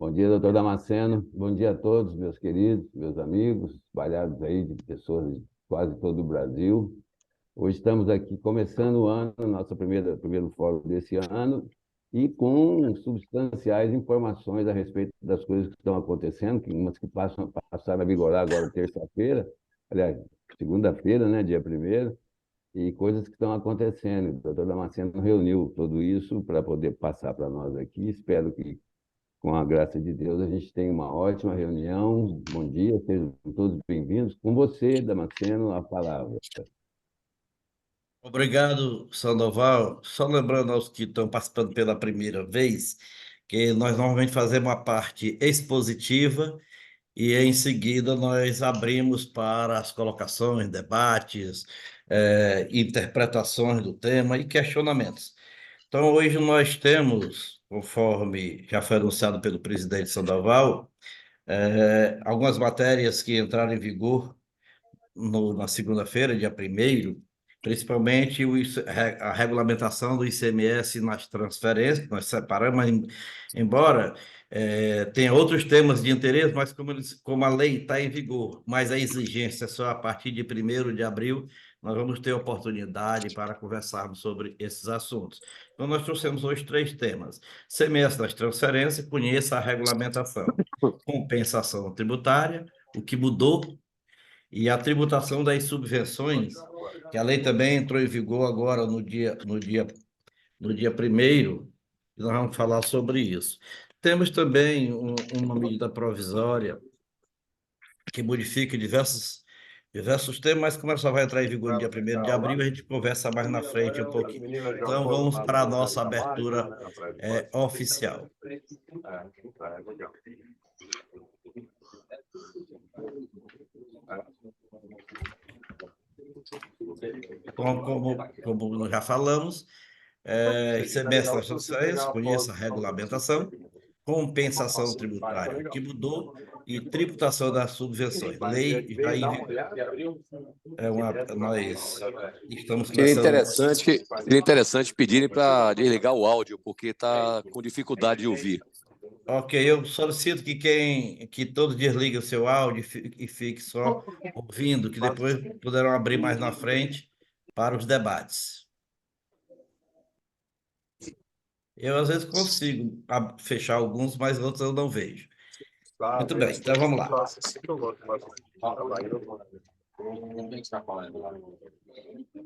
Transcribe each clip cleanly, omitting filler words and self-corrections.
Bom dia, doutor Damasceno. Bom dia a todos, meus queridos, meus amigos, espalhados aí de pessoas de quase todo o Brasil. Hoje estamos aqui começando o ano, nosso primeiro fórum desse ano, e com substanciais informações a respeito das coisas que estão acontecendo, que umas que passaram a vigorar agora terça-feira, aliás, segunda-feira, né, dia 1º, e coisas que estão acontecendo. O doutor Damasceno reuniu tudo isso para poder passar para nós aqui. Espero que, com a graça de Deus, a gente tenha uma ótima reunião. Bom dia, sejam todos bem-vindos. Com você, Damasceno, a palavra. Obrigado, Sandoval. Só lembrando aos que estão participando pela primeira vez, que nós normalmente fazemos uma parte expositiva e em seguida nós abrimos para as colocações, debates, interpretações do tema e questionamentos. Então, hoje nós temos, conforme já foi anunciado pelo presidente Sandoval, algumas matérias que entraram em vigor na segunda-feira, dia 1º, principalmente a regulamentação do ICMS nas transferências, nós separamos, mas embora tenha outros temas de interesse, mas como a lei está em vigor, mas a exigência é só a partir de 1º de abril, nós vamos ter oportunidade para conversarmos sobre esses assuntos. Então, nós trouxemos hoje 3 temas. ICMS das transferências, conheça a regulamentação. Compensação tributária, o que mudou e a tributação das subvenções, que a lei também entrou em vigor agora no dia 1º, e nós vamos falar sobre isso. Temos também uma medida provisória que modifica diversos temas, mas como ela só vai entrar em vigor no dia 1º de abril, a gente conversa mais na frente um pouquinho. Então, vamos para a nossa abertura oficial. Como nós já falamos, ICMS das transferências, conheça a regulamentação, compensação tributária, que mudou, e tributação das subvenções. Lei já em vigor. Nós estamos começando... Seria interessante pedirem para desligar o áudio, porque está com dificuldade de ouvir. Ok, eu solicito que todos desliguem o seu áudio e fique só ouvindo, que depois poderão abrir mais na frente para os debates. Eu, às vezes, consigo fechar alguns, mas outros eu não vejo. Muito bem, então vamos lá.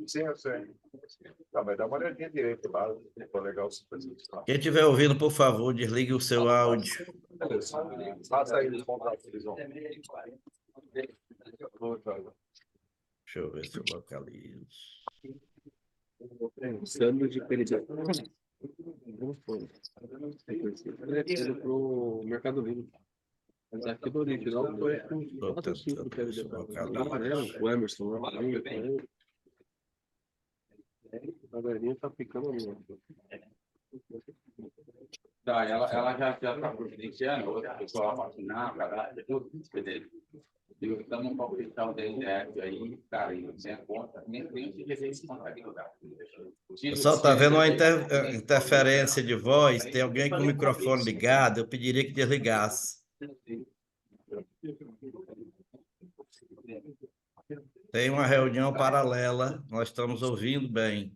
Sim, eu sei. Tá, mas dá uma olhadinha direito lá, ficou legal. Quem estiver ouvindo, por favor, desligue o seu áudio. Passa aí os contratos, eles vão. Deixa eu ver se eu localizo. Usando de perda. Para o Mercado Livre. Mas aqui do original foi o Emerson. A galerinha tá ficando ali. Tá, ela já está providenciando, outra pessoa vacinar, caralho, tudo isso dele. Estamos com o oficial da INDEC aí, cara, e sem a conta, nem tem que dizer esse contabilidade. O pessoal está vendo uma interferência de voz, tem alguém com o microfone ligado, eu pediria que desligasse. Tem uma reunião paralela, nós estamos ouvindo bem.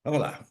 Vamos lá.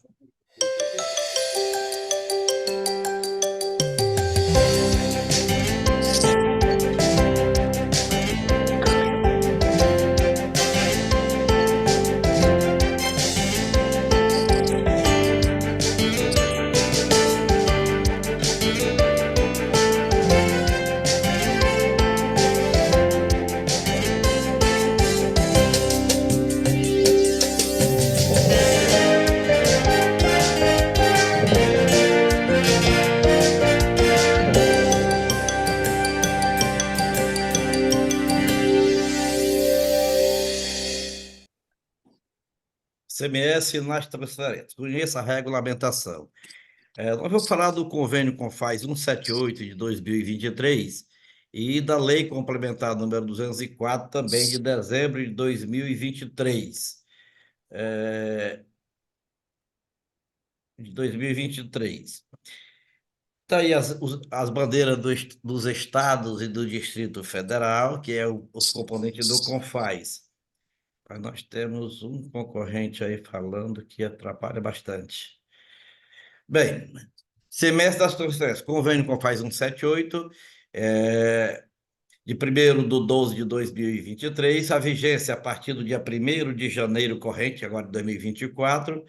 ICMS nas transferências. Conheça a regulamentação. Nós vamos falar do convênio CONFAS 178 de 2023 e da lei complementar número 204 também de dezembro de 2023. de 2023. Está aí as bandeiras dos estados e do Distrito Federal, que é os componentes do CONFAS. Mas nós temos um concorrente aí falando que atrapalha bastante. Bem, semestre das transferências, convênio CONFAS 178, de 1º de 2023, a vigência a partir do dia 1º de janeiro corrente, agora de 2024.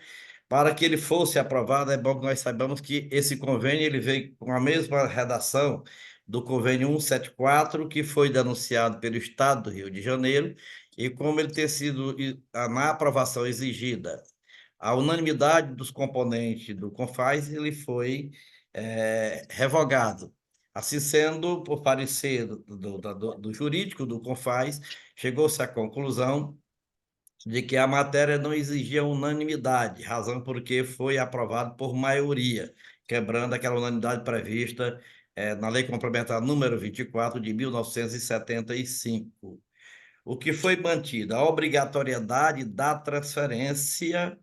Para que ele fosse aprovado, é bom que nós saibamos que esse convênio ele veio com a mesma redação do convênio 174, que foi denunciado pelo Estado do Rio de Janeiro, e como ele ter sido, na aprovação exigida, a unanimidade dos componentes do CONFAS, ele foi revogado. Assim sendo, por parecer do jurídico do CONFAS, chegou-se à conclusão de que a matéria não exigia unanimidade, razão porque foi aprovado por maioria, quebrando aquela unanimidade prevista na Lei Complementar número 24 de 1975. O que foi mantido? A obrigatoriedade da transferência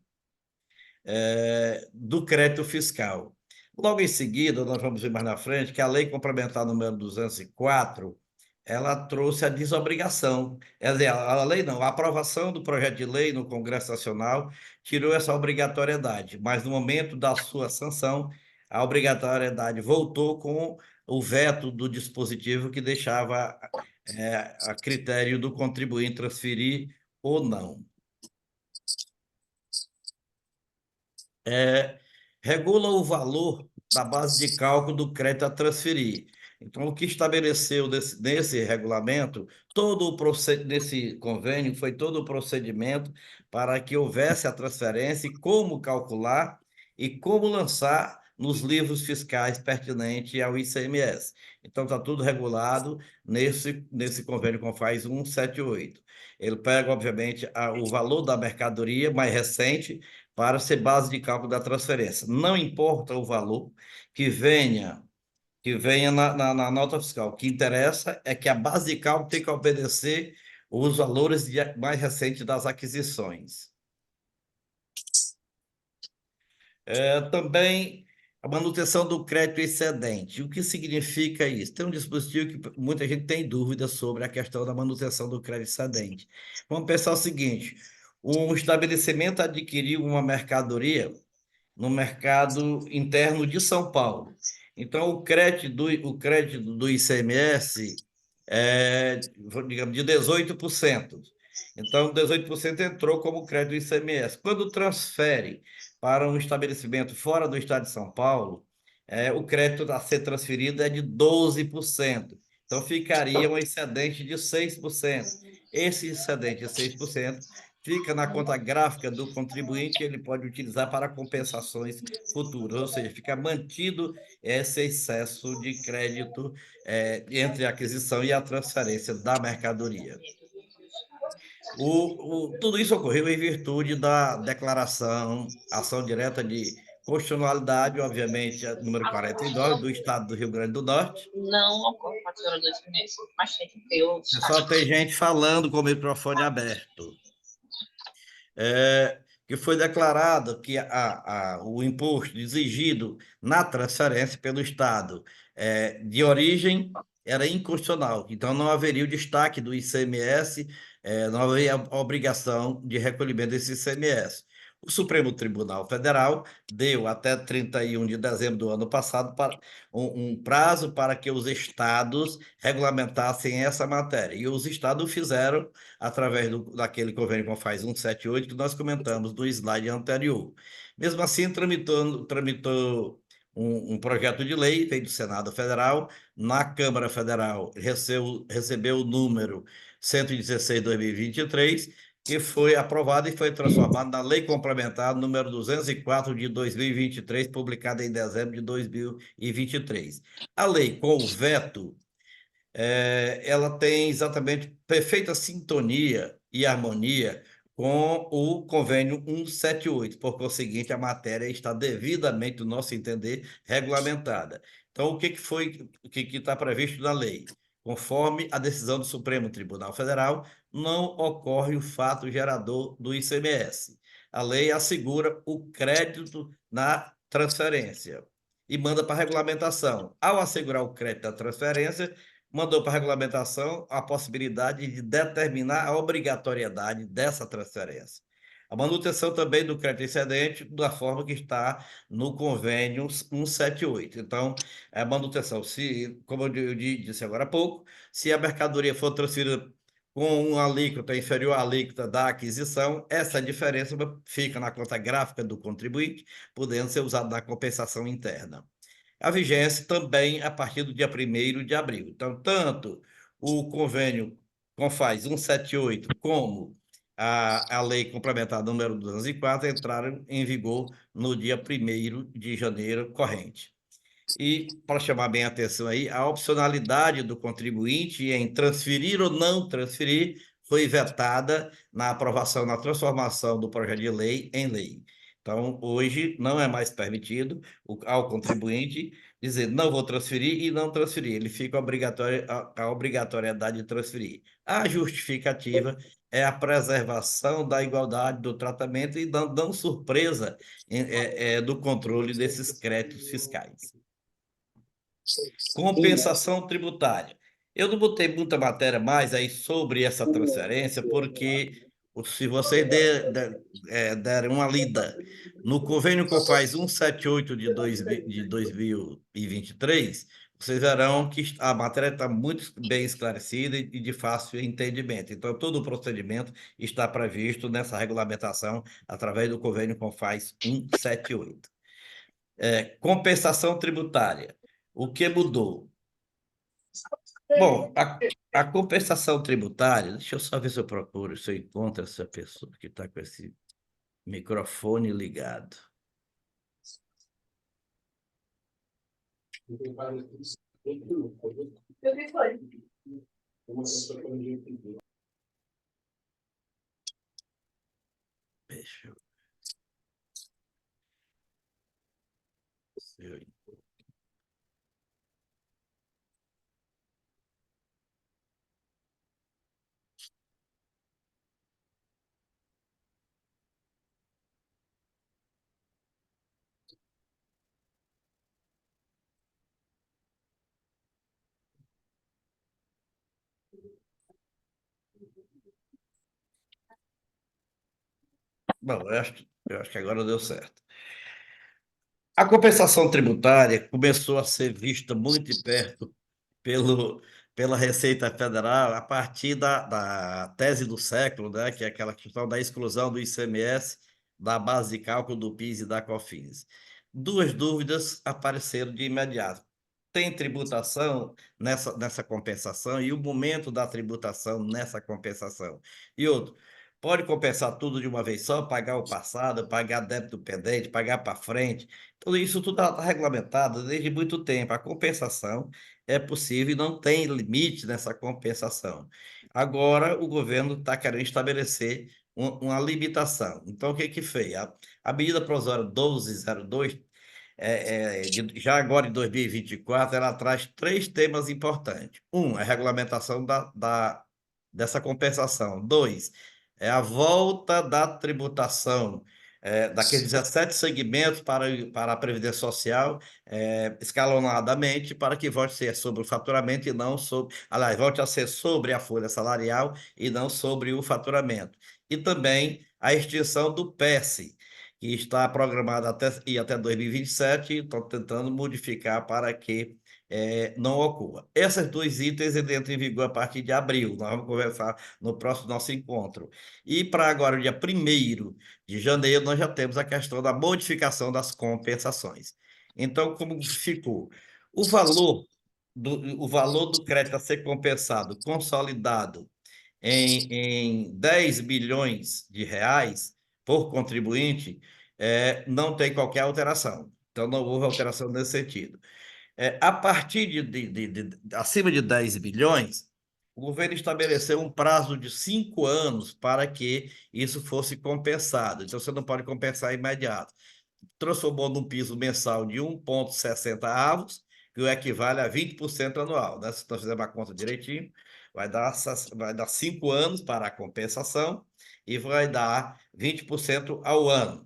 do crédito fiscal. Logo em seguida, nós vamos ver mais na frente que a Lei Complementar número 204 ela trouxe a desobrigação. Quer dizer, a lei não, a aprovação do projeto de lei no Congresso Nacional tirou essa obrigatoriedade, mas no momento da sua sanção, a obrigatoriedade voltou com o veto do dispositivo que deixava a critério do contribuinte transferir ou não. Regula o valor da base de cálculo do crédito a transferir. Então, o que estabeleceu nesse regulamento, nesse convênio, foi todo o procedimento para que houvesse a transferência e como calcular e como lançar nos livros fiscais pertinentes ao ICMS. Então, está tudo regulado nesse convênio CONFAS 178. Ele pega, obviamente, o valor da mercadoria mais recente para ser base de cálculo da transferência. Não importa o valor que venha na nota fiscal. O que interessa é que a base de cálculo tem que obedecer os valores mais recentes das aquisições. Também a manutenção do crédito excedente. O que significa isso? Tem um dispositivo que muita gente tem dúvida sobre a questão da manutenção do crédito excedente. Vamos pensar o seguinte: um estabelecimento adquiriu uma mercadoria no mercado interno de São Paulo. Então, o crédito do ICMS digamos, de 18%. Então, 18% entrou como crédito do ICMS. Quando transfere para um estabelecimento fora do estado de São Paulo, o crédito a ser transferido é de 12%. Então, ficaria um excedente de 6%. Esse excedente de 6% fica na conta gráfica do contribuinte, ele pode utilizar para compensações futuras, ou seja, fica mantido esse excesso de crédito entre a aquisição e a transferência da mercadoria. Tudo isso ocorreu em virtude da declaração, ação direta de constitucionalidade, obviamente, número 49, do Estado do Rio Grande do Norte. Não ocorre com a tesoura do ICMS, mas tem que ter o... Só tem gente falando com o microfone aberto. Que foi declarado que o imposto exigido na transferência pelo Estado de origem era inconstitucional. Então, não haveria o destaque do ICMS, não haveria a obrigação de recolhimento desse ICMS. O Supremo Tribunal Federal deu até 31 de dezembro do ano passado um prazo para que os estados regulamentassem essa matéria. E os estados fizeram através daquele convênio CONFAS 178 que nós comentamos no slide anterior. Mesmo assim, tramitou um projeto de lei, veio do Senado Federal, na Câmara Federal recebeu o número 116/2023, que foi aprovado e foi transformado na Lei Complementar número 204 de 2023, publicada em dezembro de 2023. A lei, com o veto, ela tem exatamente perfeita sintonia e harmonia com o convênio 178, por conseguinte, a matéria está devidamente, no nosso entender, regulamentada. Então, o que está previsto na lei? Conforme a decisão do Supremo Tribunal Federal, não ocorre o fato gerador do ICMS. A lei assegura o crédito na transferência e manda para a regulamentação. Ao assegurar o crédito da transferência, mandou para a regulamentação a possibilidade de determinar a obrigatoriedade dessa transferência. A manutenção também do crédito excedente da forma que está no convênio 178. Então, a manutenção, como eu disse agora há pouco, se a mercadoria for transferida com uma alíquota inferior à alíquota da aquisição, essa diferença fica na conta gráfica do contribuinte, podendo ser usada na compensação interna. A vigência também a partir do dia 1º de abril. Então, tanto o convênio CONFAS 178 como a lei complementar número 204 entraram em vigor no dia 1º de janeiro corrente. E, para chamar bem a atenção aí, a opcionalidade do contribuinte em transferir ou não transferir foi vetada na aprovação, na transformação do projeto de lei em lei. Então, hoje, não é mais permitido ao contribuinte dizer não vou transferir e não transferir. Ele fica a obrigatoriedade de transferir. A justificativa é a preservação da igualdade do tratamento e dando surpresa do controle desses créditos fiscais. Compensação tributária. Eu não botei muita matéria mais aí sobre essa transferência, porque se vocês derem uma lida no convênio CONFAS 178 de 2023, vocês verão que a matéria está muito bem esclarecida e de fácil entendimento. Então, todo o procedimento está previsto nessa regulamentação através do convênio CONFAS 178. Compensação tributária. O que mudou? Bom, a compensação tributária, deixa eu só ver se eu procuro, se eu encontro essa pessoa que está com esse microfone ligado. Deixa eu ver. Bom, eu acho que agora deu certo. A compensação tributária começou a ser vista muito de perto pela Receita Federal a partir da tese do século, né, que é aquela questão da exclusão do ICMS da base de cálculo do PIS e da COFINS. Duas dúvidas apareceram de imediato. Tem tributação nessa compensação e o momento da tributação nessa compensação. E outro, pode compensar tudo de uma vez só, pagar o passado, pagar débito pendente, pagar para frente. Tudo isso tudo está regulamentado desde muito tempo. A compensação é possível e não tem limite nessa compensação. Agora, o governo está querendo estabelecer uma limitação. Então, o que fez? A medida provisória 1202, já agora em 2024, ela traz 3 temas importantes. A regulamentação dessa compensação. 2, a volta da tributação daqueles 17 segmentos para a Previdência Social, escalonadamente, para que volte a ser sobre o faturamento e não sobre... Aliás, volte a ser sobre a folha salarial e não sobre o faturamento. E também a extinção do PES, que está programada até 2027, e estão tentando modificar para que não ocorra. Esses 2 itens entram em vigor a partir de abril. Nós vamos conversar no próximo nosso encontro. E para agora, o dia 1º de janeiro, nós já temos a questão da modificação das compensações. Então, como ficou? O valor do crédito a ser compensado, consolidado em 10 bilhões de reais por contribuinte, não tem qualquer alteração. Então, não houve alteração nesse sentido. A partir acima de 10 bilhões, o governo estabeleceu um prazo de 5 anos para que isso fosse compensado. Então, você não pode compensar imediato. Transformou num piso mensal de 1,60 avos, que equivale a 20% anual, né? Se nós fizermos a conta direitinho, vai dar 5 anos para a compensação e vai dar 20% ao ano.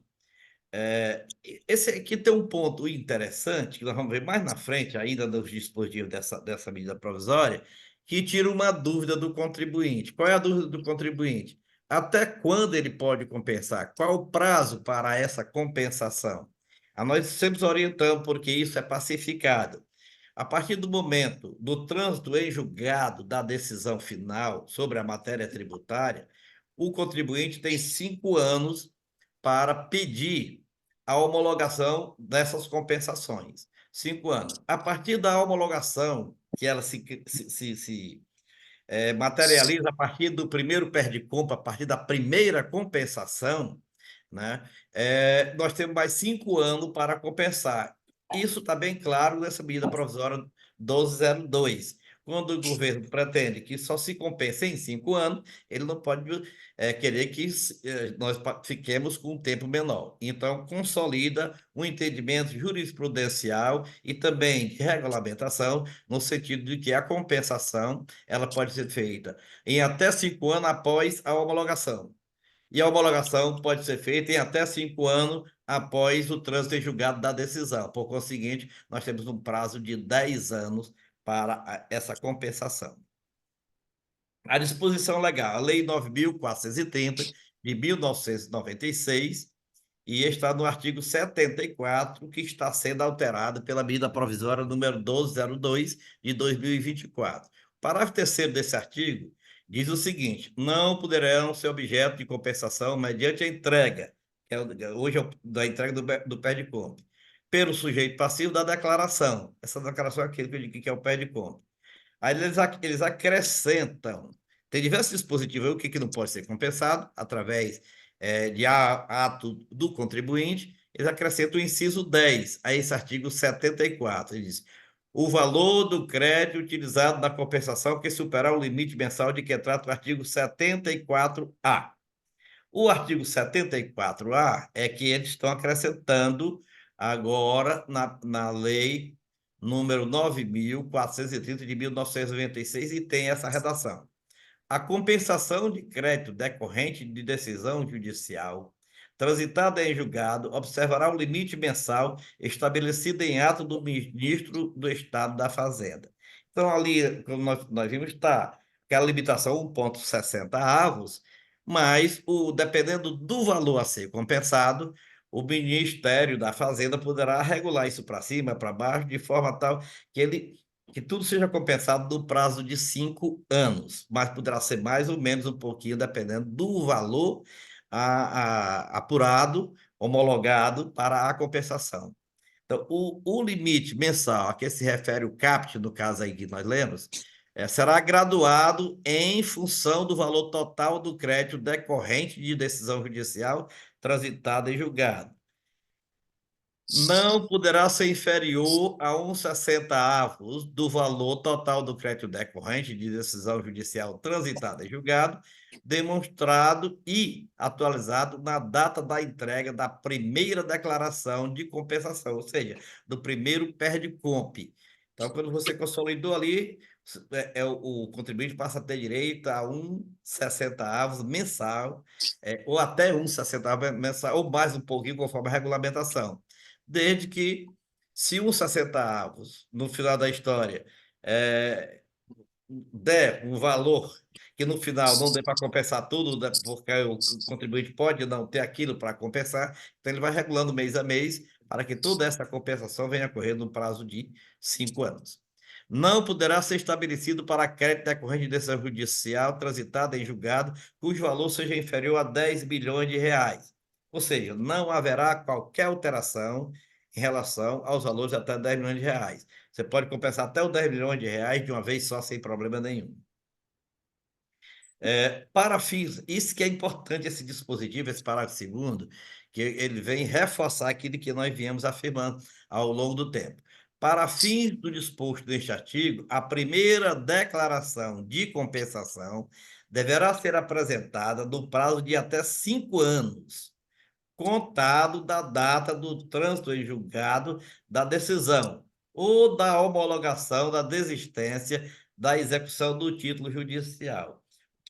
Esse aqui tem um ponto interessante, que nós vamos ver mais na frente, ainda nos dispositivos dessa medida provisória, que tira uma dúvida do contribuinte. Qual é a dúvida do contribuinte? Até quando ele pode compensar? Qual o prazo para essa compensação? Nós sempre orientamos, porque isso é pacificado. A partir do momento do trânsito em julgado da decisão final sobre a matéria tributária, o contribuinte tem 5 anos para pedir a homologação dessas compensações. 5 anos. A partir da homologação, que ela se materializa a partir do primeiro perde-compra, a partir da primeira compensação, né? Nós temos mais 5 anos para compensar. Isso está bem claro nessa medida provisória 1202. Quando o governo pretende que só se compense em 5 anos, ele não pode querer que nós fiquemos com um tempo menor. Então, consolida um entendimento jurisprudencial e também de regulamentação, no sentido de que a compensação ela pode ser feita em até 5 anos após a homologação. E a homologação pode ser feita em até 5 anos após o trânsito em julgado da decisão. Por conseguinte, nós temos um prazo de 10 anos para essa compensação. A disposição legal, a Lei 9.430, de 1996, e está no artigo 74, que está sendo alterado pela medida provisória número 1202, de 2024. O parágrafo 3º desse artigo diz o seguinte: não poderão ser objeto de compensação mediante a entrega, que hoje é da entrega do pé-de-compra, pelo sujeito passivo da declaração. Essa declaração é aquilo que eu digo que é o pé-de-compra. Aí eles acrescentam, tem diversos dispositivos aí, o que não pode ser compensado, através de ato do contribuinte, eles acrescentam o inciso 10 a esse artigo 74. Ele diz: o valor do crédito utilizado na compensação que superar o limite mensal de que trata o artigo 74A. O artigo 74A é que eles estão acrescentando agora na lei número 9.430 de 1996, e tem essa redação: a compensação de crédito decorrente de decisão judicial transitada em julgado observará o limite mensal estabelecido em ato do ministro do Estado da Fazenda. Então, ali, como nós vimos, está aquela limitação 1,60 avos, mas, dependendo do valor a ser compensado, o Ministério da Fazenda poderá regular isso para cima, para baixo, de forma tal que tudo seja compensado no prazo de 5 anos, mas poderá ser mais ou menos um pouquinho, dependendo do valor apurado, homologado para a compensação. Então, o limite mensal a que se refere o CAPT, no caso aí que nós lemos, será graduado em função do valor total do crédito decorrente de decisão judicial transitada em julgado. Não poderá ser inferior a 1,60 avos do valor total do crédito decorrente de decisão judicial transitada em julgado, demonstrado e atualizado na data da entrega da primeira declaração de compensação, ou seja, do primeiro perde-comp. Então, quando você consolidou ali, o contribuinte passa a ter direito a 1,60 avos mensal, ou até 1,60 avos mensal, ou mais um pouquinho, conforme a regulamentação. Desde que, se 1,60 avos, no final da história, der um valor que no final não dê para compensar tudo, porque o contribuinte pode não ter aquilo para compensar, então ele vai regulando mês a mês para que toda essa compensação venha a ocorrer no prazo de 5 anos. Não poderá ser estabelecido para crédito decorrente de decisão judicial transitada em julgado cujo valor seja inferior a 10 bilhões de reais. Ou seja, não haverá qualquer alteração em relação aos valores de até 10 milhões de reais. Você pode compensar até os 10 milhões de reais de uma vez só, sem problema nenhum. Para fins, isso que é importante, esse dispositivo, esse parágrafo 2º, que ele vem reforçar aquilo que nós viemos afirmando ao longo do tempo. Para fins do disposto neste artigo, a primeira declaração de compensação deverá ser apresentada no prazo de até 5 anos, contado da data do trânsito em julgado da decisão ou da homologação da desistência da execução do título judicial.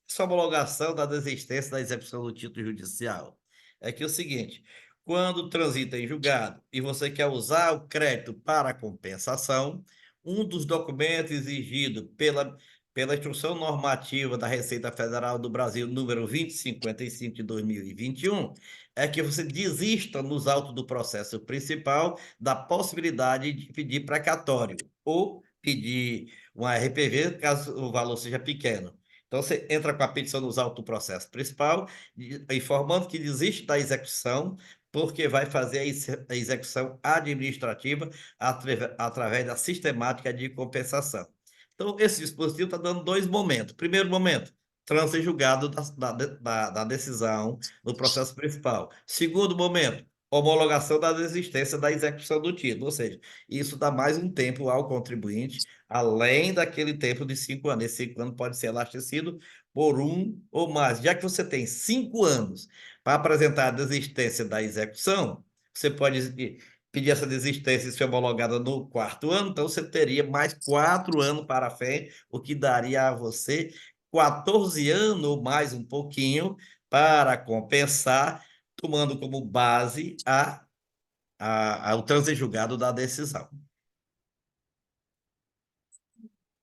Essa homologação da desistência da execução do título judicial é que é o seguinte: quando transita em julgado e você quer usar o crédito para compensação, um dos documentos exigido pela Instrução Normativa da Receita Federal do Brasil, número 2055 de 2021, é que você desista nos autos do processo principal da possibilidade de pedir precatório ou pedir um RPV, caso o valor seja pequeno. Então, você entra com a petição nos autos do processo principal, informando que desiste da execução, porque vai fazer a execução administrativa através da sistemática de compensação. Então, esse dispositivo está dando dois momentos. Primeiro momento, trânsito em julgado da decisão no processo principal. Segundo momento, homologação da desistência da execução do título, ou seja, isso dá mais um tempo ao contribuinte, além daquele tempo de 5 anos. Esse 5 anos pode ser elastecido por 1 ou mais. Já que você tem 5 anos para apresentar a desistência da execução, você pode pedir essa desistência e ser homologada no 4º ano, então você teria mais 4 anos para frente, o que daria a você 14 anos ou mais um pouquinho para compensar, tomando como base o trânsito julgado da decisão.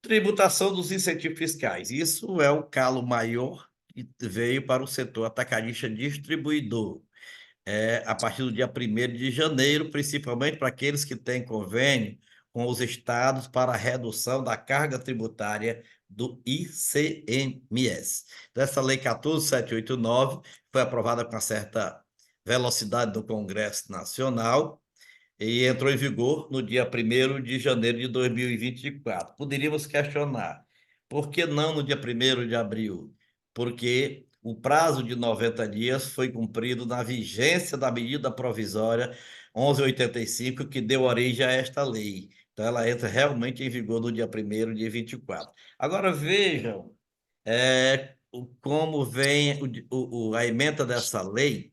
Tributação dos incentivos fiscais. Isso é o calo maior que veio para o setor atacadista distribuidor. A partir do dia 1º de janeiro, principalmente para aqueles que têm convênio com os estados para a redução da carga tributária do ICMS. Então, essa lei 14.789 foi aprovada com uma certa velocidade do Congresso Nacional e entrou em vigor no dia 1º de janeiro de 2024. Poderíamos questionar, por que não no dia 1º de abril? Porque o prazo de 90 dias foi cumprido na vigência da medida provisória 1185, que deu origem a esta lei. Então, ela entra realmente em vigor no dia 1º de 24. Agora, vejam como vem a emenda dessa lei,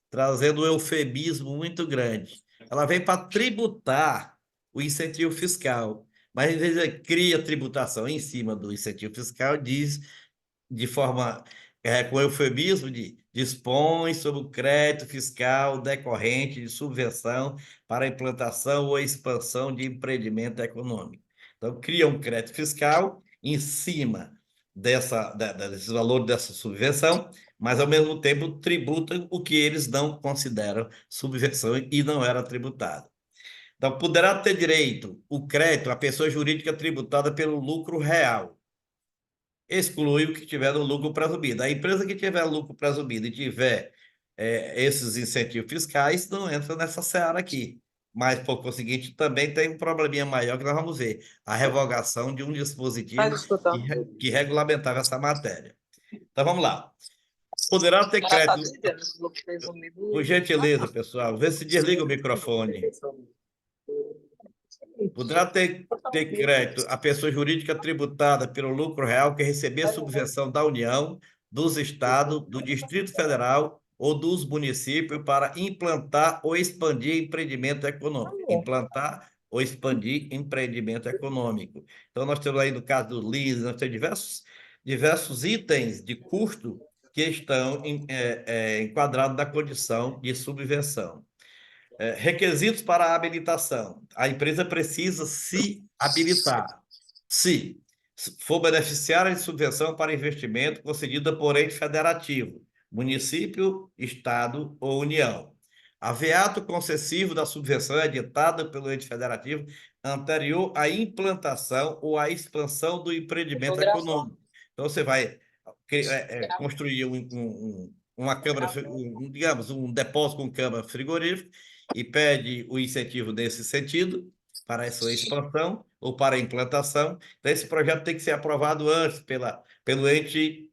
trazendo um eufemismo muito grande. Ela vem para tributar o incentivo fiscal, mas às vezes cria tributação em cima do incentivo fiscal, diz de forma com eufemismo dispõe sobre o crédito fiscal decorrente de subvenção para a implantação ou expansão de empreendimento econômico. Então, cria um crédito fiscal em cima desse valor dessa subvenção, mas, ao mesmo tempo, tributam o que eles não consideram subvenção e não era tributado. Então, poderá ter direito o crédito à pessoa jurídica tributada pelo lucro real. Exclui o que tiver no lucro presumido. A empresa que tiver lucro presumido e tiver esses incentivos fiscais não entra nessa seara aqui. Mas, por conseguinte, também tem um probleminha maior que nós vamos ver: a revogação de um dispositivo que regulamentava essa matéria. Então, vamos lá. Poderá ter crédito... Por gentileza, pessoal, vê se desliga o microfone. Poderá ter crédito a pessoa jurídica tributada pelo lucro real que receber subvenção da União, dos estados, do Distrito Federal ou dos municípios para implantar ou expandir empreendimento econômico. Implantar ou expandir empreendimento econômico. Então, nós temos aí, no caso do LIS, nós temos diversos itens de custo que estão enquadrados na condição de subvenção. Requisitos para a habilitação. A empresa precisa se habilitar se for beneficiária de subvenção para investimento concedida por ente federativo, município, estado ou União. A veato concessivo da subvenção é editada pelo ente federativo anterior à implantação ou à expansão do empreendimento econômico. Então, você vai construir uma câmara, digamos, um depósito com câmara frigorífica e pede o incentivo nesse sentido, para essa expansão ou para a implantação. Então, esse projeto tem que ser aprovado antes pelo ente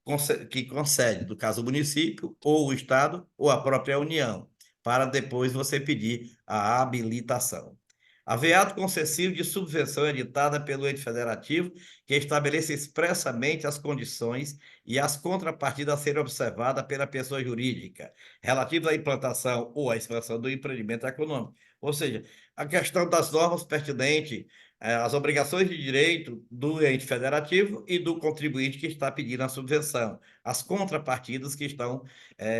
que concede, no caso o município, ou o estado, ou a própria União, para depois você pedir a habilitação. A veato concessivo de subvenção editada pelo ente federativo, que estabeleça expressamente as condições e as contrapartidas a serem observadas pela pessoa jurídica, relativas à implantação ou à expansão do empreendimento econômico. Ou seja, a questão das normas pertinentes as obrigações de direito do ente federativo e do contribuinte que está pedindo a subvenção, as contrapartidas que estão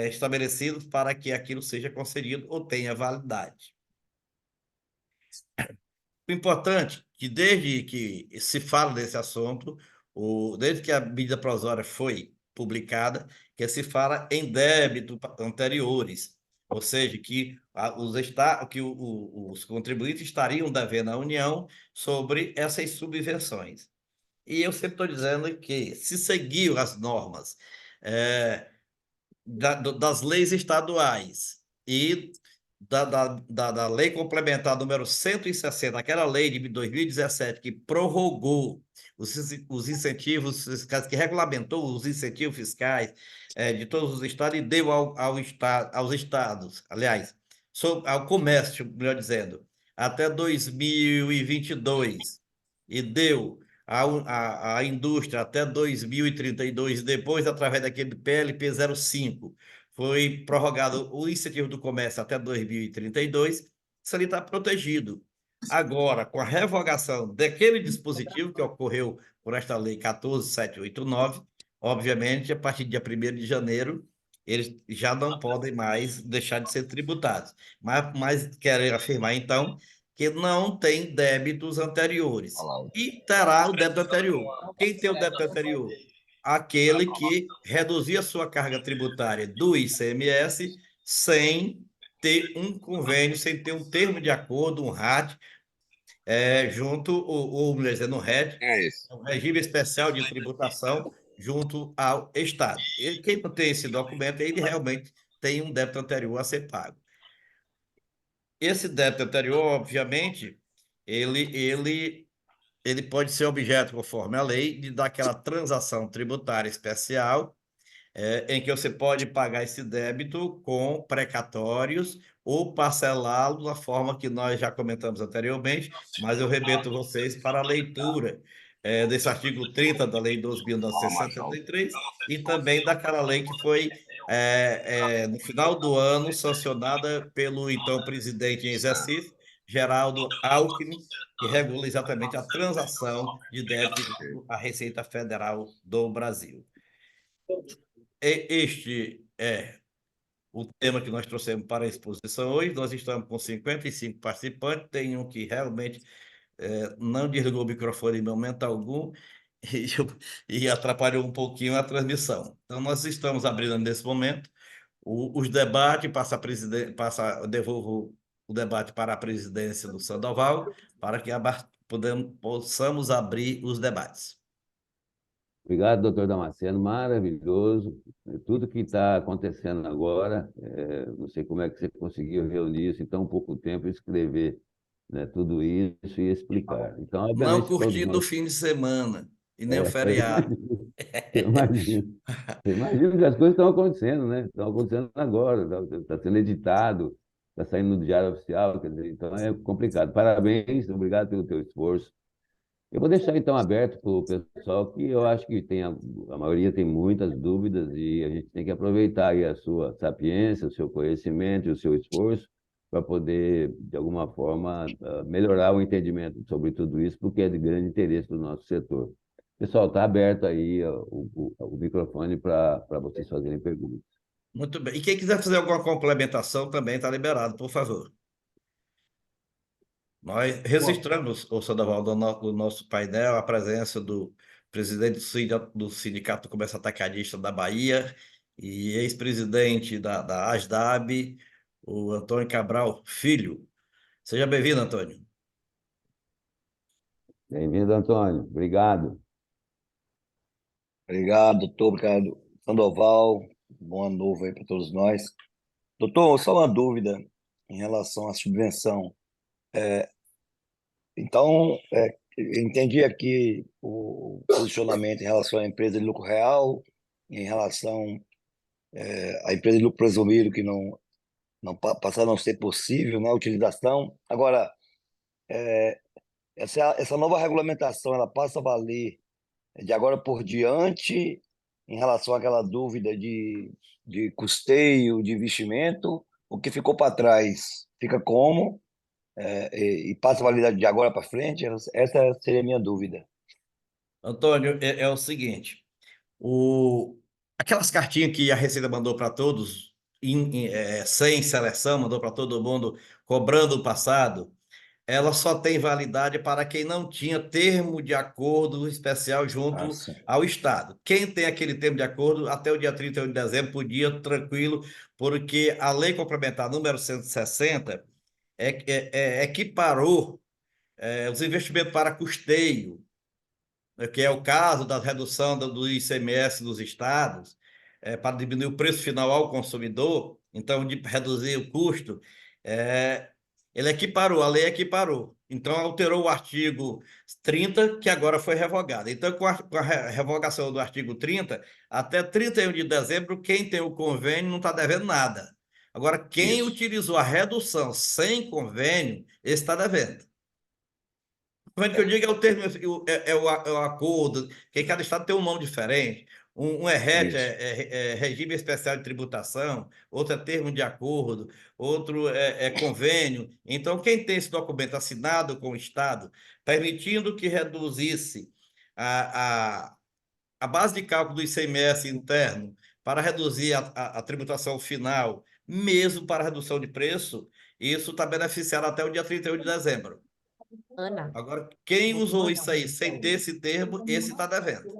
estabelecidas para que aquilo seja concedido ou tenha validade. O importante é que desde que se fala desse assunto, desde que a medida provisória foi publicada, que se fala em débitos anteriores, ou seja, que, os contribuintes estariam devendo à União sobre essas subvenções. E eu sempre estou dizendo que, se seguir as normas das leis estaduais e da lei complementar número 160, aquela lei de 2017 que prorrogou os incentivos fiscais, que regulamentou os incentivos fiscais de todos os estados e deu aos estados, aliás, ao comércio, melhor dizendo, até 2022, e deu à indústria até 2032, depois, através daquele PLP 05, foi prorrogado o incentivo do comércio até 2032, isso ali está protegido. Agora, com a revogação daquele dispositivo que ocorreu por esta lei 14.789, obviamente, a partir do dia 1º de janeiro, eles já não podem mais deixar de ser tributados. Mas querem afirmar, então, que não tem débitos anteriores. E terá o débito anterior. Quem tem o débito anterior? Aquele que reduzia a sua carga tributária do ICMS sem ter um convênio, sem ter um termo de acordo, um RAT, junto, ou melhor dizendo, um RET, um regime especial de tributação, junto ao Estado. E quem não tem esse documento, ele realmente tem um débito anterior a ser pago. Esse débito anterior, obviamente, ele pode ser objeto, conforme a lei, de daquela transação tributária especial, em que você pode pagar esse débito com precatórios ou parcelá-lo da forma que nós já comentamos anteriormente, mas eu remeto vocês para a leitura desse artigo 30 da Lei 12.973 e também daquela lei que foi, no final do ano, sancionada pelo então presidente em exercício, Geraldo Alckmin, que regula exatamente a transação de débito à Receita Federal do Brasil. Este é o tema que nós trouxemos para a exposição hoje. Nós estamos com 55 participantes, tem um que realmente não desligou o microfone em momento algum e atrapalhou um pouquinho a transmissão. Então, nós estamos abrindo nesse momento os debates, devolvo o debate para a presidência do Sandoval, para que possamos abrir os debates. Obrigado, doutor Damasceno, maravilhoso. Tudo que está acontecendo agora, não sei como é que você conseguiu reunir isso em tão pouco tempo e escrever, né, tudo isso e explicar. Então, Não obviamente, todos curtindo o nós... fim de semana e nem o feriado. Eu imagino. Eu imagino que as coisas estão acontecendo, né? Estão acontecendo agora, está sendo editado, está saindo no Diário Oficial, quer dizer, então é complicado. Parabéns, obrigado pelo teu esforço. Eu vou deixar então aberto para o pessoal, que eu acho que a maioria tem muitas dúvidas e a gente tem que aproveitar aí a sua sapiência, o seu conhecimento e o seu esforço para poder, de alguma forma, melhorar o entendimento sobre tudo isso, porque é de grande interesse do nosso setor. Pessoal, está aberto aí o microfone para vocês fazerem perguntas. Muito bem. E quem quiser fazer alguma complementação também está liberado, por favor. Nós registramos, o Sandoval, do nosso painel, a presença do presidente do Sindicato do Comércio Atacadista da Bahia e ex-presidente da ASDAB, o Antônio Cabral Filho. Seja bem-vindo, Antônio. Bem-vindo, Antônio. Obrigado. Obrigado, doutor. Obrigado, Sandoval. Bom ano novo aí para todos nós. Doutor, só uma dúvida em relação à subvenção. Então, eu entendi aqui o posicionamento em relação à empresa de lucro real, em relação à empresa de lucro presumido, que passar a não ser possível, né, a utilização. Agora, essa nova regulamentação, ela passa a valer de agora por diante, em relação àquela dúvida de custeio, de investimento, o que ficou para trás fica como? e passa a validade de agora para frente? Essa seria a minha dúvida. Antônio, é o seguinte, aquelas cartinhas que a Receita mandou para todos, sem seleção, mandou para todo mundo, cobrando o passado, ela só tem validade para quem não tinha termo de acordo especial Ah, junto sim. ao Estado. Quem tem aquele termo de acordo até o dia 31 de dezembro podia tranquilo, porque a Lei Complementar número 160 equiparou os investimentos para custeio, né, que é o caso da redução do ICMS dos estados, para diminuir o preço final ao consumidor, então, de reduzir o custo, é, ele equiparou, a lei equiparou. Então, alterou o artigo 30, que agora foi revogado. Então, com a revogação do artigo 30, até 31 de dezembro, quem tem o convênio não está devendo nada. Agora, quem Isso. utilizou a redução sem convênio, esse está devendo. O que eu digo é o termo, é o acordo, que cada estado tem um nome diferente. Um é RET, Isso. é Regime Especial de Tributação, outro é termo de acordo, outro é convênio. Então, quem tem esse documento assinado com o Estado, permitindo que reduzisse a, a, a base de cálculo do ICMS interno para reduzir a tributação final, mesmo para redução de preço, isso está beneficiado até o dia 31 de dezembro. Ana. Agora, quem usou isso aí sem ter esse termo, esse está devendo.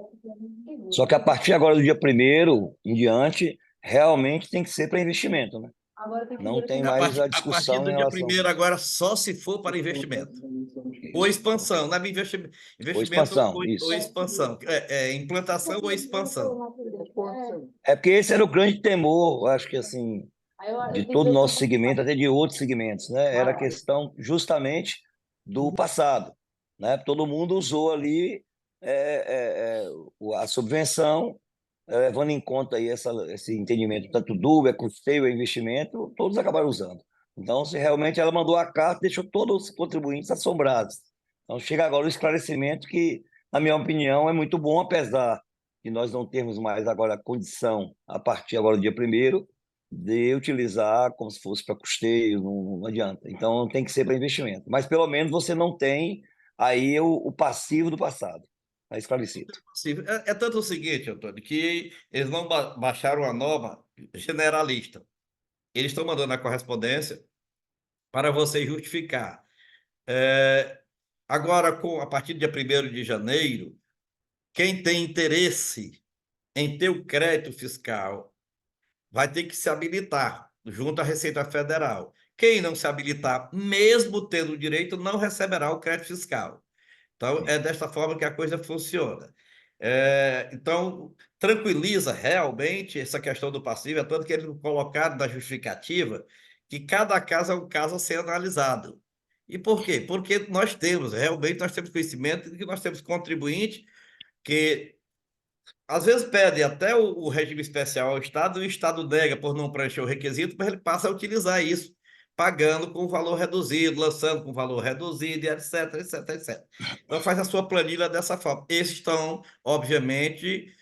Só que a partir agora do dia 1º em diante, realmente tem que ser para investimento, né? Não tem A mais partir, a a partir discussão do em dia relação 1º, agora, só se for para investimento. Ou isso. expansão, não é investimento, Ou investimento expansão, ou isso. expansão. Implantação ou expansão. É porque esse era o grande temor, eu acho que assim, de todo o nosso segmento, até de outros segmentos, né? Era a questão justamente do passado, né? Todo mundo usou ali a subvenção, levando em conta aí esse entendimento, tanto dúvida, custeio, investimento, todos acabaram usando. Então, se realmente ela mandou a carta, deixou todos os contribuintes assombrados. Então, chega agora o esclarecimento que, na minha opinião, é muito bom, apesar de nós não termos mais agora condição, a partir agora do dia 1º, de utilizar como se fosse para custeio, não adianta. Então, tem que ser para investimento. Mas, pelo menos, você não tem aí o passivo do passado. Está esclarecido. É tanto o seguinte, Antônio, que eles não baixaram a norma generalista. Eles estão mandando a correspondência para você justificar. Agora, a partir do dia 1º de janeiro, quem tem interesse em ter o crédito fiscal vai ter que se habilitar junto à Receita Federal. Quem não se habilitar, mesmo tendo o direito, não receberá o crédito fiscal. Então, é desta forma que a coisa funciona. Então, tranquiliza realmente essa questão do passivo, é tanto que eles colocaram na justificativa que cada caso é um caso a ser analisado. E por quê? Porque realmente nós temos conhecimento de que nós temos contribuinte que às vezes pede até o regime especial ao Estado, e o Estado nega por não preencher o requisito, mas ele passa a utilizar isso, pagando com valor reduzido, lançando com valor reduzido, e etc, etc, etc. Então faz a sua planilha dessa forma. Esses estão, obviamente,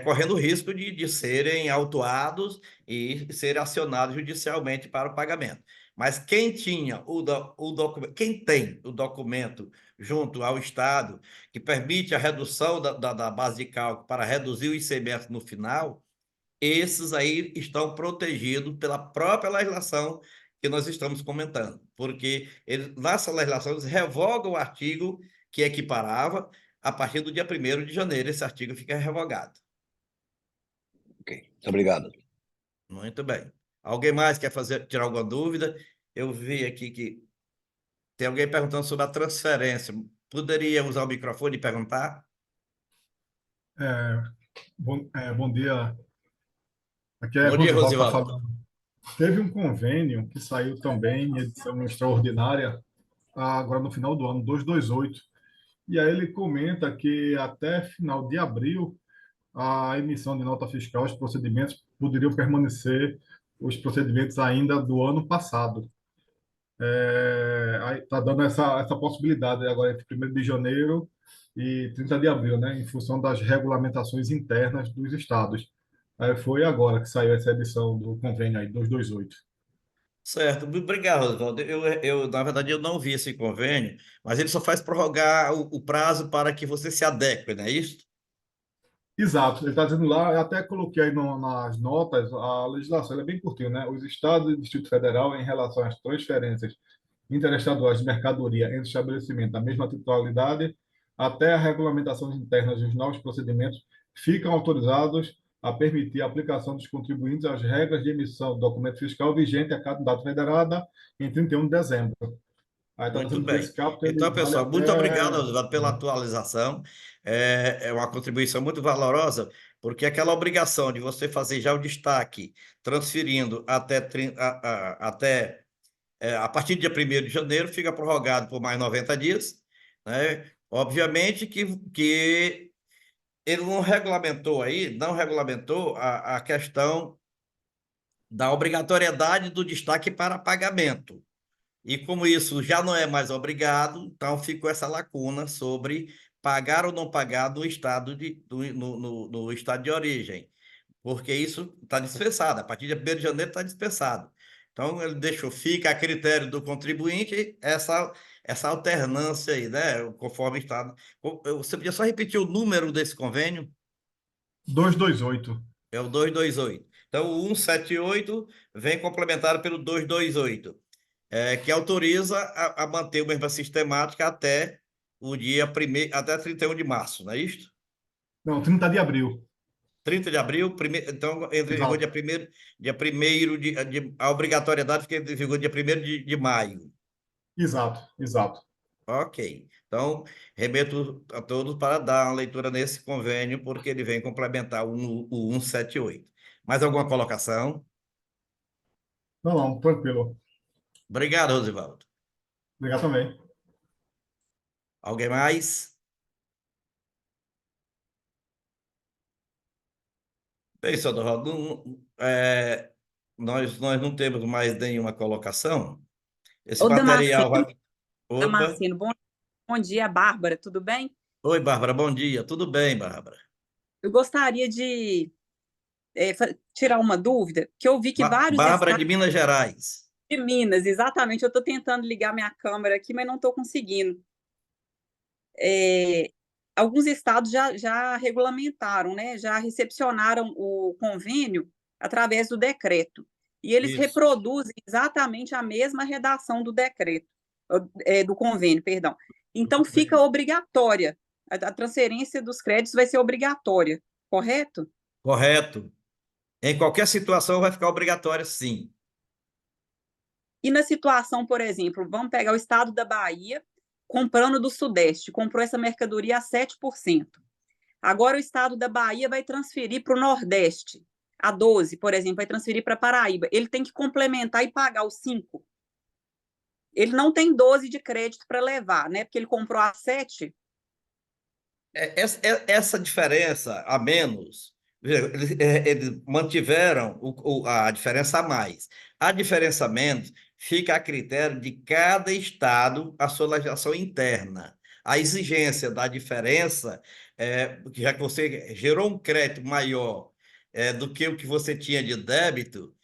correndo o risco de serem autuados e serem acionados judicialmente para o pagamento. Mas quem tinha o documento, quem tem o documento junto ao Estado, que permite a redução da base de cálculo para reduzir o ICMS no final, esses aí estão protegidos pela própria legislação que nós estamos comentando, porque nessa legislação eles revogam o artigo que equiparava a partir do dia 1º de janeiro, esse artigo fica revogado. Ok, muito obrigado. Muito bem. Alguém mais quer tirar alguma dúvida? Eu vi aqui que tem alguém perguntando sobre a transferência. Poderia usar o microfone e perguntar? Bom dia. Aqui é Bom dia, Rosivaldo está Rosivaldo. falando. Teve um convênio que saiu também em edição extraordinária, agora no final do ano, 228. E aí ele comenta que até final de abril, a emissão de nota fiscal, os procedimentos poderiam permanecer os procedimentos ainda do ano passado. Está dando essa possibilidade agora entre 1º de janeiro e 30 de abril, né, em função das regulamentações internas dos estados. Aí foi agora que saiu essa edição do convênio aí, 228. Certo, obrigado, Oswaldo. Na verdade, eu não vi esse convênio, mas ele só faz prorrogar o prazo para que você se adeque, não é isso? Exato, ele está dizendo lá, eu até coloquei aí nas notas, a legislação ela é bem curtinha, né? Os estados e o Distrito Federal, em relação às transferências interestaduais de mercadoria entre estabelecimentos da mesma titularidade, até a regulamentação interna dos novos procedimentos, ficam autorizados a permitir a aplicação dos contribuintes às regras de emissão do documento fiscal vigente a cada data federada em 31 de dezembro. Aí está Muito dizendo que bem. esse caput ele Então, vale pessoal, muito obrigado, até. Oswaldo, pela atualização. É uma contribuição muito valorosa, porque aquela obrigação de você fazer já o destaque, transferindo a partir do dia 1º de janeiro, fica prorrogado por mais 90 dias, né? Obviamente que ele não regulamentou a questão da obrigatoriedade do destaque para pagamento. E como isso já não é mais obrigado, então ficou essa lacuna sobre pagar ou não pagar no estado de origem, porque isso está dispensado. A partir de 1º de janeiro está dispensado. Então, ele fica a critério do contribuinte essa alternância aí, né? Conforme o estado. Você podia só repetir o número desse convênio? 228. É o 228. Então, o 178 vem complementado pelo 228, que autoriza a manter a mesma sistemática até o dia 1º, até 31 de março, não é isto? Não, 30 de abril. 30 de abril, então, entre em vigor Exato. dia 1º a obrigatoriedade fica em vigor dia 1º de maio. Exato, exato. Ok. Então, remeto a todos para dar uma leitura nesse convênio, porque ele vem complementar o 178. Mais alguma colocação? Não, não, tranquilo. Obrigado, Rosivaldo. Obrigado também. Alguém mais? Bem, senhor Dorvaldo, nós não temos mais nenhuma colocação. Esse Ô, material vai. Opa! Damasceno, bom dia, Bárbara, tudo bem? Oi, Bárbara, bom dia. Tudo bem, Bárbara? Eu gostaria de tirar uma dúvida, que eu vi que vários Bárbara de estados Minas Gerais. de Minas, exatamente, eu estou tentando ligar minha câmera aqui, mas não estou conseguindo. Alguns estados já regulamentaram, né? Já recepcionaram o convênio através do decreto. E eles Isso. reproduzem exatamente a mesma redação do decreto, do convênio, perdão. Então, fica obrigatória. A transferência dos créditos vai ser obrigatória, correto? Correto. Em qualquer situação vai ficar obrigatório, sim. E na situação, por exemplo, vamos pegar o estado da Bahia, comprando do Sudeste, comprou essa mercadoria a 7%. Agora o estado da Bahia vai transferir para o Nordeste, a 12%, por exemplo, vai transferir para Paraíba. Ele tem que complementar e pagar os 5%. Ele não tem 12% de crédito para levar, né? Porque ele comprou a 7%. Essa diferença a menos, eles mantiveram a diferença a mais. A diferença a menos fica a critério de cada estado, a sua legislação interna. A exigência da diferença, já que você gerou um crédito maior do que o que você tinha de débito,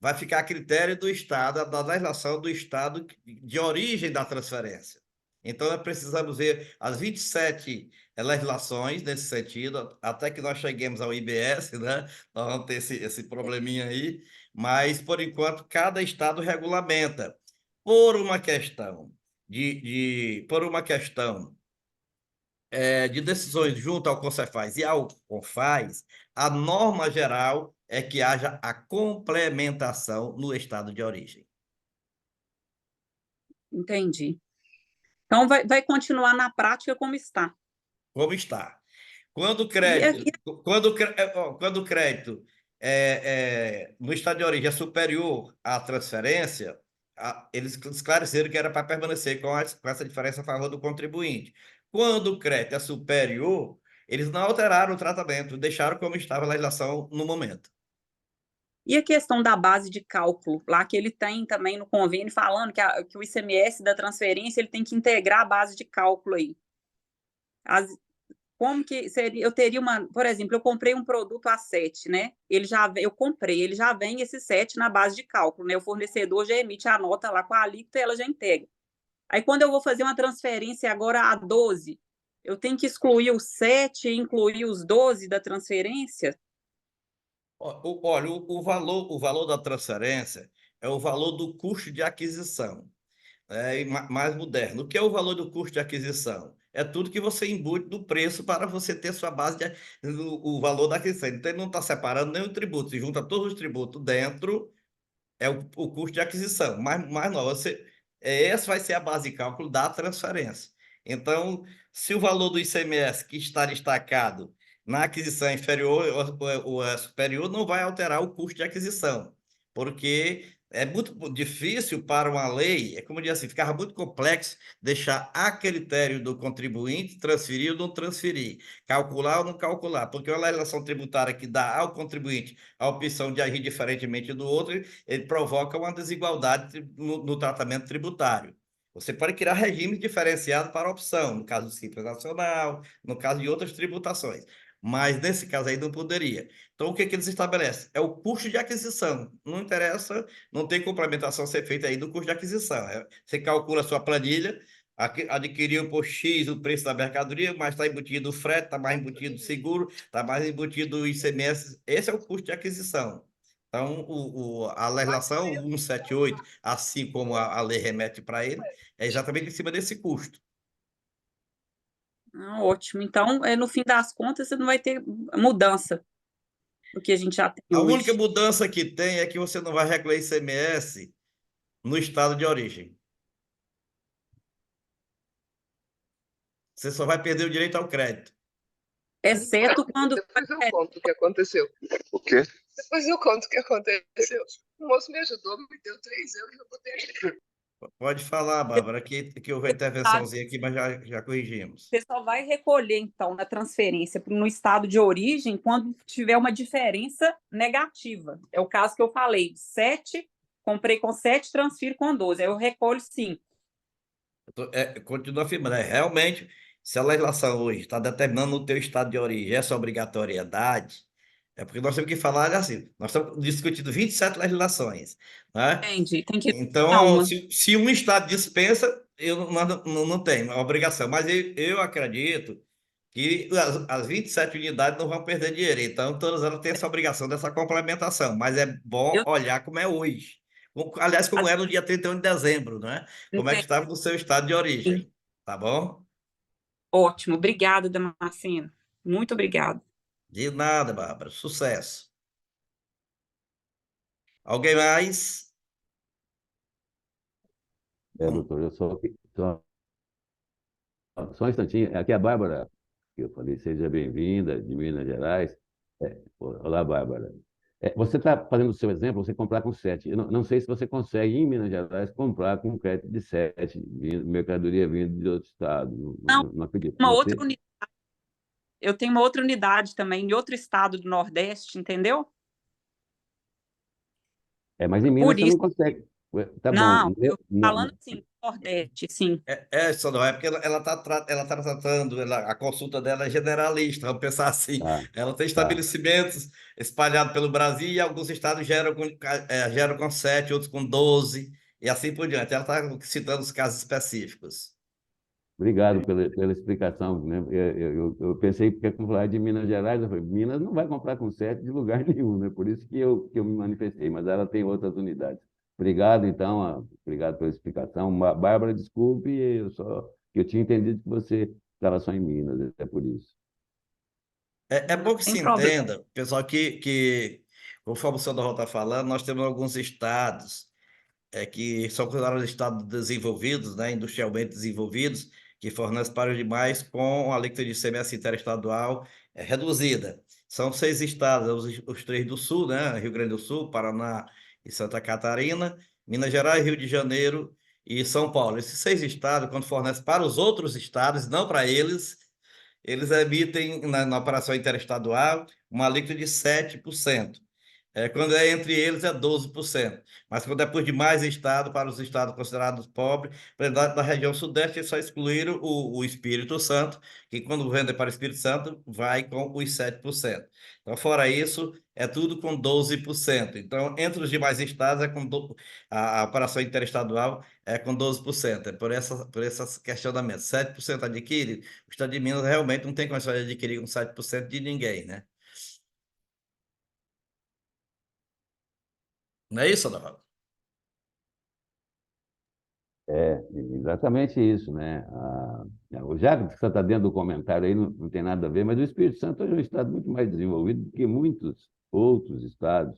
vai ficar a critério do estado, da legislação do estado de origem da transferência. Então, nós precisamos ver as 27 legislações nesse sentido, até que nós cheguemos ao IBS, né? Nós vamos ter esse probleminha aí, mas, por enquanto, cada estado regulamenta. Por uma questão de decisões junto ao CONCEFAZ e ao CONFAZ, a norma geral é que haja a complementação no estado de origem. Entendi. Então, vai continuar na prática como está. Como está. Quando o crédito no estado de origem é superior à transferência, eles esclareceram que era para permanecer com essa diferença a favor do contribuinte. Quando o crédito é superior, eles não alteraram o tratamento, deixaram como estava a legislação no momento. E a questão da base de cálculo, lá que ele tem também no convênio, falando que o ICMS da transferência ele tem que integrar a base de cálculo aí. como que seria? Eu teria uma, por exemplo, eu comprei um produto a 7, né? Eu comprei, ele já vem esse 7 na base de cálculo, né? O fornecedor já emite a nota lá com a alíquota e ela já integra. Aí, quando eu vou fazer uma transferência agora a 12, eu tenho que excluir o 7 e incluir os 12 da transferência? Olha, o valor da transferência é o valor do custo de aquisição, e mais moderno. O que é o valor do custo de aquisição? É tudo que você embute do preço para você ter sua base o valor da aquisição. Então, ele não está separando nenhum tributo, se junta todos os tributos dentro, é o custo de aquisição. Mas não, essa vai ser a base de cálculo da transferência. Então, se o valor do ICMS que está destacado na aquisição é inferior ou é superior, não vai alterar o custo de aquisição, porque é muito difícil para uma lei, é como eu disse assim, ficava muito complexo deixar a critério do contribuinte transferir ou não transferir, calcular ou não calcular, porque uma legislação tributária que dá ao contribuinte a opção de agir diferentemente do outro, ele provoca uma desigualdade no tratamento tributário. Você pode criar regimes diferenciados para a opção, no caso do Simples Nacional, no caso de outras tributações. Mas nesse caso aí não poderia. Então, o que eles estabelecem? É o custo de aquisição. Não interessa, não tem complementação a ser feita aí do custo de aquisição. Você calcula a sua planilha, adquiriu por X o preço da mercadoria, mas está embutido o frete, está mais embutido o seguro, está mais embutido o ICMS. Esse é o custo de aquisição. Então, a legislação 178, assim como a lei remete para ele, é exatamente em cima desse custo. Ótimo. Então, no fim das contas, você não vai ter mudança do que a gente já tem A hoje. única mudança que tem é que você não vai recolher ICMS no estado de origem. Você só vai perder o direito ao crédito. Exceto quando... Depois eu conto o que aconteceu. O quê? Depois eu conto o que aconteceu. O moço me ajudou, me deu 3 euros, eu botei aqui. Pode falar, Bárbara, que houve uma intervençãozinha aqui, mas já corrigimos. Você só vai recolher, então, na transferência no estado de origem quando tiver uma diferença negativa. É o caso que eu falei, 7, comprei com 7, transfiro com 12. Aí eu recolho 5. Continuo afirmando, realmente, se a legislação hoje está determinando o teu estado de origem essa obrigatoriedade, é porque nós temos que falar assim, nós estamos discutindo 27 legislações, né? Entendi, tem que... Então, se um estado dispensa, eu não tenho a obrigação, mas eu acredito que as 27 unidades não vão perder dinheiro, então todas elas têm essa obrigação dessa complementação, mas é bom olhar como é hoje. Aliás, como era no dia 31 de dezembro, né? Como é que estava no seu estado de origem, tá bom? Ótimo, obrigada, Damasceno. Muito obrigada. De nada, Bárbara. Sucesso. Alguém mais? Doutor, só um instantinho. Aqui é a Bárbara, que eu falei, seja bem-vinda, de Minas Gerais. Olá, Bárbara. Você está fazendo o seu exemplo, você comprar com 7. Eu não sei se você consegue, em Minas Gerais, comprar com crédito de 7, mercadoria vindo de outro estado. Não acredito. Outra unidade. Eu tenho uma outra unidade também, em outro estado do Nordeste, entendeu? Mas em Minas você não consegue. Tá não, bom. eu falando assim, Nordeste, sim. Só não, é porque ela tá tratando, a consulta dela é generalista, vamos pensar assim. Ela tem estabelecimentos espalhados pelo Brasil e alguns estados geram com 7, outros com 12, e assim por diante. Ela está citando os casos específicos. Obrigado pela explicação, né? Eu pensei, porque como falar de Minas Gerais, eu falei, Minas não vai comprar com 7 de lugar nenhum, né? Por isso que eu me manifestei, mas ela tem outras unidades. Obrigado, então, obrigado pela explicação. Bárbara, desculpe, eu tinha entendido que você estava só em Minas, é por isso. É bom que se entenda, pessoal, que conforme o senhor Dorival está falando, nós temos alguns estados que são considerados estados desenvolvidos, né, industrialmente desenvolvidos, que fornecem para os demais com a alíquota de ICMS interestadual reduzida. São 6 estados, os 3 do Sul, né, Rio Grande do Sul, Paraná e Santa Catarina, Minas Gerais, Rio de Janeiro e São Paulo. Esses 6 estados, quando fornecem para os outros estados, não para eles emitem na operação interestadual uma alíquota de 7%. Quando é entre eles, é 12%. Mas quando é por demais estado, para os estados considerados pobres, por exemplo, da região sudeste, eles só excluíram o Espírito Santo, que quando vende para o Espírito Santo, vai com os 7%. Então, fora isso, é tudo com 12%. Então, entre os demais estados, a operação interestadual é com 12%. É por esse questionamento. 7% adquire, o estado de Minas realmente não tem condições de adquirir com 7% de ninguém, né? Não é isso, Adavaldo? É, exatamente isso, né? Já que você está dentro do comentário aí, não tem nada a ver, mas o Espírito Santo hoje é um estado muito mais desenvolvido do que muitos outros estados,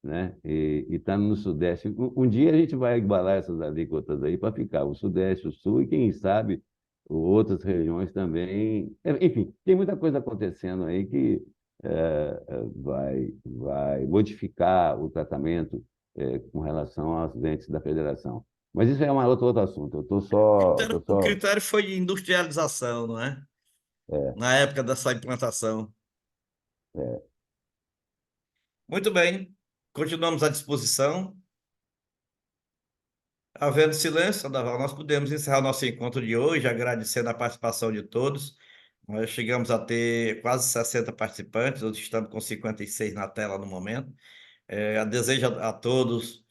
né? E está no Sudeste. Um dia a gente vai igualar essas alíquotas aí para ficar o Sudeste, o Sul e, quem sabe, outras regiões também. Enfim, tem muita coisa acontecendo aí que vai modificar o tratamento com relação aos entes da federação. Mas isso é outro assunto. Eu estou só, eu tô O só, critério foi de industrialização, não é? é, Na época dessa implantação. é, Muito bem, continuamos à disposição. Havendo silêncio, Adaval, nós podemos encerrar nosso encontro de hoje, agradecendo a participação de todos. Nós chegamos a ter quase 60 participantes, hoje estamos com 56 na tela no momento. Desejo a todos.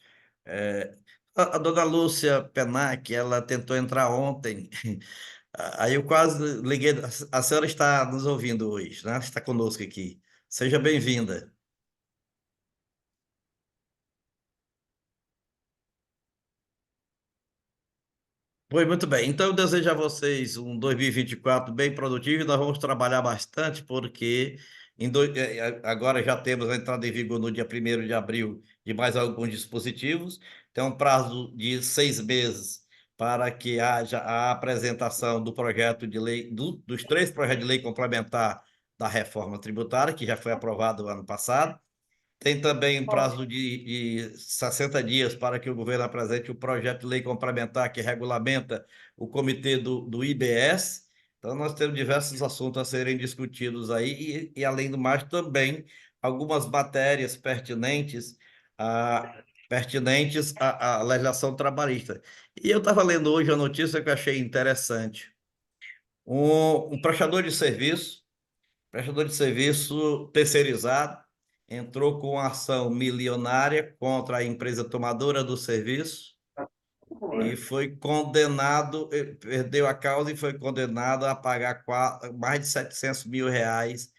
A dona Lúcia Penac, ela tentou entrar ontem. Aí eu quase liguei. A senhora está nos ouvindo hoje, né? Está conosco aqui. Seja bem-vinda. Pois muito bem. Então, eu desejo a vocês um 2024 bem produtivo. Nós vamos trabalhar bastante, porque agora já temos a entrada em vigor no dia 1º de abril de mais alguns dispositivos. Tem um prazo de 6 meses para que haja a apresentação do projeto de lei, dos 3 projetos de lei complementar da reforma tributária, que já foi aprovado no ano passado. Tem também um prazo de 60 dias para que o governo apresente o projeto de lei complementar que regulamenta o comitê do IBS. Então, nós temos diversos assuntos a serem discutidos aí, além do mais, também algumas matérias pertinentes à legislação trabalhista. E eu estava lendo hoje a notícia que eu achei interessante. Um prestador de serviço terceirizado, entrou com ação milionária contra a empresa tomadora do serviço e foi condenado, perdeu a causa e foi condenado a pagar mais de 700 mil reais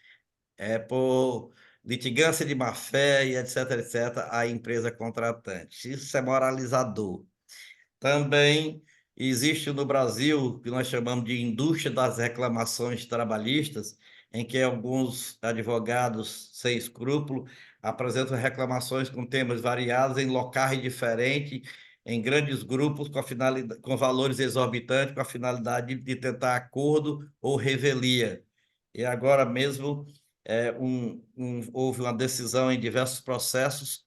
por litigância de má-fé e etc, etc, à empresa contratante. Isso é moralizador. Também existe no Brasil o que nós chamamos de indústria das reclamações trabalhistas, em que alguns advogados sem escrúpulo apresentam reclamações com temas variados em locais diferentes, em grandes grupos, com valores exorbitantes, com a finalidade de tentar acordo ou revelia. E agora mesmo houve uma decisão em diversos processos.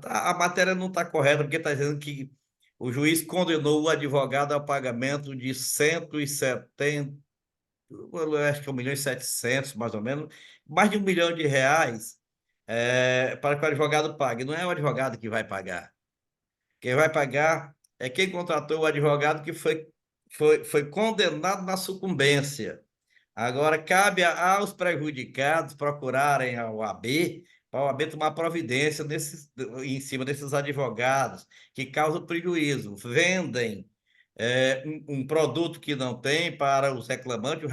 A matéria não está correta, porque está dizendo que o juiz condenou o advogado ao pagamento de 170, eu acho que 1.700.000, mais ou menos, mais de R$ 1 milhão, para que o advogado pague. Não é o advogado que vai pagar. Quem vai pagar é quem contratou o advogado que foi condenado na sucumbência. Agora, cabe aos prejudicados procurarem a OAB, para a OAB tomar providência em cima desses advogados que causam prejuízo, vendem um produto que não tem para os reclamantes,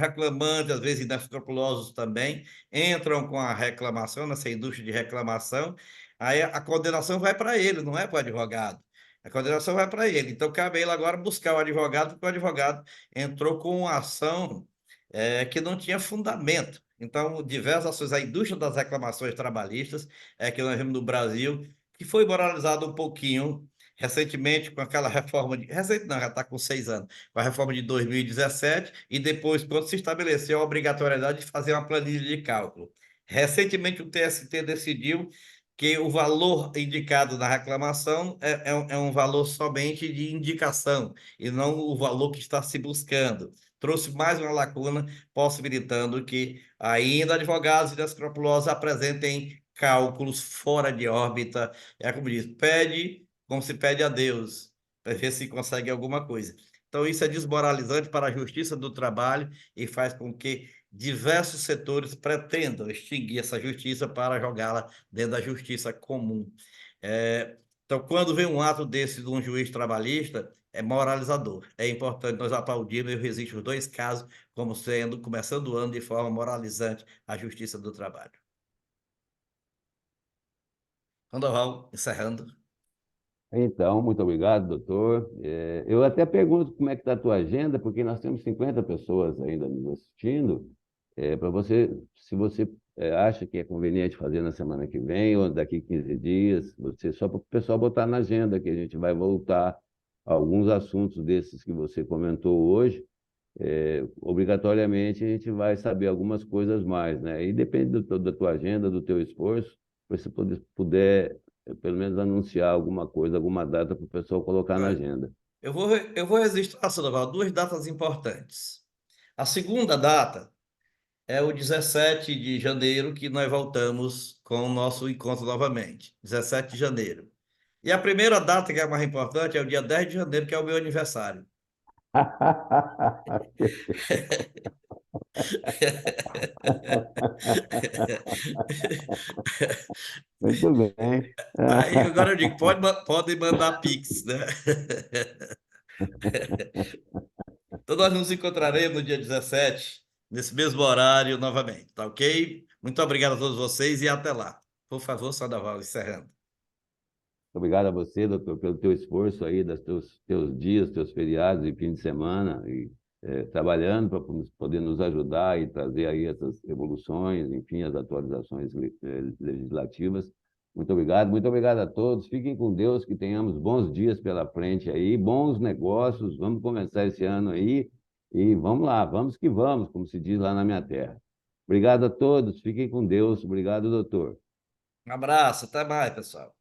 às vezes inescrupulosos também, entram com a reclamação, nessa indústria de reclamação, aí a condenação vai para ele, não é para o advogado. A condenação vai para ele. Então, cabe a ele agora buscar o advogado, porque o advogado entrou com uma ação que não tinha fundamento. Então, diversas ações, a indústria das reclamações trabalhistas, que nós vemos no Brasil, que foi moralizado um pouquinho recentemente com aquela reforma recente não, já está com 6 anos, com a reforma de 2017, e depois, quando se estabeleceu a obrigatoriedade de fazer uma planilha de cálculo. Recentemente, o TST decidiu que o valor indicado na reclamação é um valor somente de indicação, e não o valor que está se buscando. Trouxe mais uma lacuna, possibilitando que ainda advogados inescrupulosos apresentem cálculos fora de órbita. É como diz, pede como se pede a Deus, para ver se consegue alguma coisa. Então, isso é desmoralizante para a justiça do trabalho e faz com que diversos setores pretendam extinguir essa justiça para jogá-la dentro da justiça comum. Então, quando vem um ato desse de um juiz trabalhista, é moralizador. É importante nós aplaudirmos, e existem os dois casos como sendo, começando o ano de forma moralizante, a justiça do trabalho. Sandoval, encerrando. Então, muito obrigado, doutor. Eu até pergunto como é que está a tua agenda, porque nós temos 50 pessoas ainda nos assistindo, para você, se você acha que é conveniente fazer na semana que vem ou daqui 15 dias, só para o pessoal botar na agenda, que a gente vai voltar a alguns assuntos desses que você comentou hoje. Obrigatoriamente a gente vai saber algumas coisas mais, né? E depende da tua agenda, do teu esforço, se você puder pelo menos anunciar alguma coisa, alguma data para o pessoal colocar na agenda. Eu vou registrar, Sandoval, duas datas importantes. A segunda data é o 17 de janeiro, que nós voltamos com o nosso encontro novamente. 17 de janeiro. E a primeira data, que é a mais importante, é o dia 10 de janeiro, que é o meu aniversário. Muito bem. Aí agora eu digo, pode mandar Pix, né? Então nós nos encontraremos no dia 17, nesse mesmo horário novamente, tá ok? Muito obrigado a todos vocês e até lá. Por favor, Sandoval, encerrando. Obrigado a você, doutor, pelo teu esforço aí, dos teus dias, teus feriados e fim de semana, e trabalhando para poder nos ajudar e trazer aí essas evoluções, enfim, as atualizações legislativas. Muito obrigado a todos. Fiquem com Deus, que tenhamos bons dias pela frente aí, bons negócios. Vamos começar esse ano aí e vamos lá, vamos que vamos, como se diz lá na minha terra. Obrigado a todos, fiquem com Deus. Obrigado, doutor. Um abraço, até mais, pessoal.